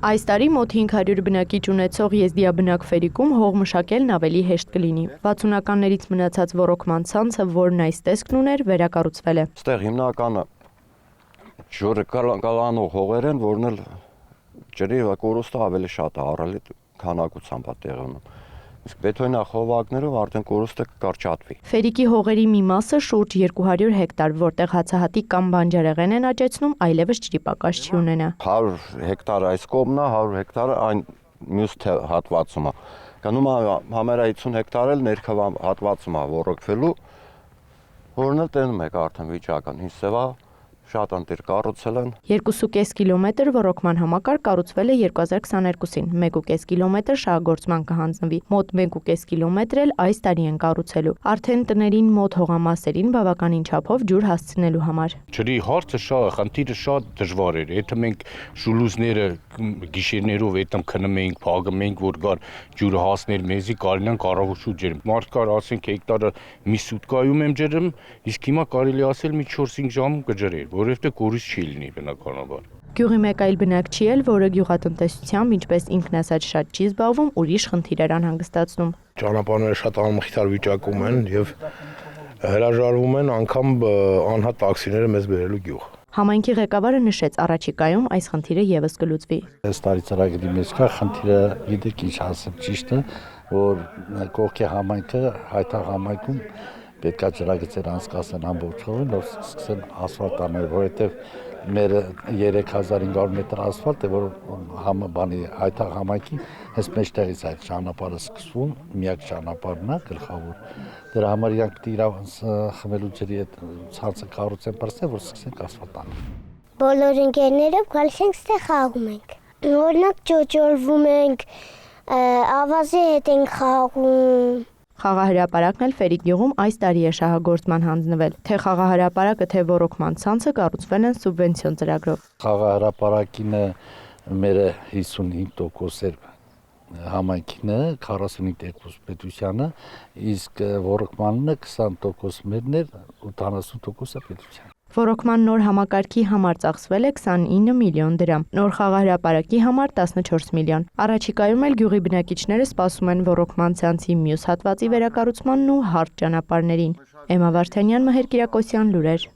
Այս տարի մոտ 500 բնակիչ ունեցող եզդիաբնակ Ֆերիկում հող մշակելն ավելի հեշտ կլինի։ 60-ականներից մնացած ոռոգման ցանցը, որն այս տեսքն ուներ, վերակառուցվել է։ Այստեղ հիմնականը ջուրը կալանող հողեր են, որն էլ ջրի կորուստը ավելի շատ է առել քանակությամբ է տեղի ունենում։ Իսկ բետոնյա խողովակներով արդեն կորուստը կկարճատվի։ Ֆերիկի հողերի մի մասը շուրջ 200 հեկտար, որտեղ հացահատիկ կամ բանջարեղեն են աճեցնում, այլևս ջրի պակաս չի ունենա։ 100 հեկտար այս կողմն է, 100 հեկտարը այն մյուս հատվածում է։ Գնում է համարյա 50 հեկտար էլ ներքև հատվածում է ոռոգվելու, որն էլ տենում եք արդեն վիճակն, հիսեվա շատ անտիր կառուցել են։ 2.5 կիլոմետր ոռոգման համակարգ կառուցվել է 2022-ին, 1.5 կիլոմետր շահագործման կհանձնվի, մոտ 1.5 կիլոմետր էլ այս տարի են կառուցելու, արդեն տներին մոտ հողամասերին բավականին չափով ջուր հասցնելու համար։ Ջրի հարցը խնդիրը շատ դժվար էր, եթե մենք շուլուզները գիշերներով այդտեղ քնում էինք, փակում էինք, որ գար ջուրը հասներ մեզի, կարելիան կառավարություն ջրում։ Մարդկար ասենք հեկտարը մի սուտկայում եմ ջրում, իսկ հիմա կարելի ասել մի 4-5 ժամում կջրեր, որովհետեւ կորուստ չի լինի բնականաբար։ Գյուղի մեկ այլ բնակչի էլ, որը գյուղատնտեսությամբ, ինչպես ինքն ասաց, շատ չի զբաղվում, ուրիշ խնդիր էր անհանգստացնում։ Ճանապարհները շատ անմխիթար վիճակում են եւ հրաժարվում են անգամ անհատ տաքսիները մեզ բերելու գյուղ։ Համայնքի ղեկավարը նշեց, առաջիկայում այս խնդիրը եւս կլուծվի։ Այս տարի ծրագրի մեջ կա խնդիրը, գիտեք ինչ ասեմ, ճիշտ է, որ կողքի համայնքը հայտաղ համայնքում պետք է ջրագծեր անցկացնեն ամբողջ հողին, որ սկսեն ասֆալտ անել, որովհետև մեր 3500 մետր ասֆալտ է, որ հայտաղ համայնքի հենց մեջտեղից այդ ճանապարհը սկսվում, միակ ճանապարհն է գլխավոր։ Դրա համար իրանք պետք է իրավունք խմելու ջրի այդ ցանցը կառուցեն բարձր, որ սկսենք ասֆալտ անել։ Բոլոր ընկերներով գալիս ենք ստեղ խաղում ենք։ Օրինակ ճոճորվում ենք, ավազի հետ ենք խաղում։ Խաղահրապարակն էլ Ֆերիկ գյուղում այս տարի է շահագործման հանձնվել։ Թե խաղահրապարակը, թե ոռոգման ցանցը կառուցվել են սուբվենցիոն ծրագրով։ Խաղահրապարակինը մեր 55% էր համայնքինը, 45% պետությանը, իսկ ոռոգմանն 20% մերն էր, 80% պետության։ Ոռոգման նոր համակարգի համար ծախսվել է 29 միլիոն դրամ, նոր խաղահրապարակի համար 14 միլիոն։ Առաջիկայում էլ գյուղի բնակիչները սպասում են ոռոգման ցանցի մյուս հատվածի վերակառուցմանն ու հարթ ճանապարհներին։ Էմմա Վարդանյան, Մհեր Կիրակոսյան, լուրեր։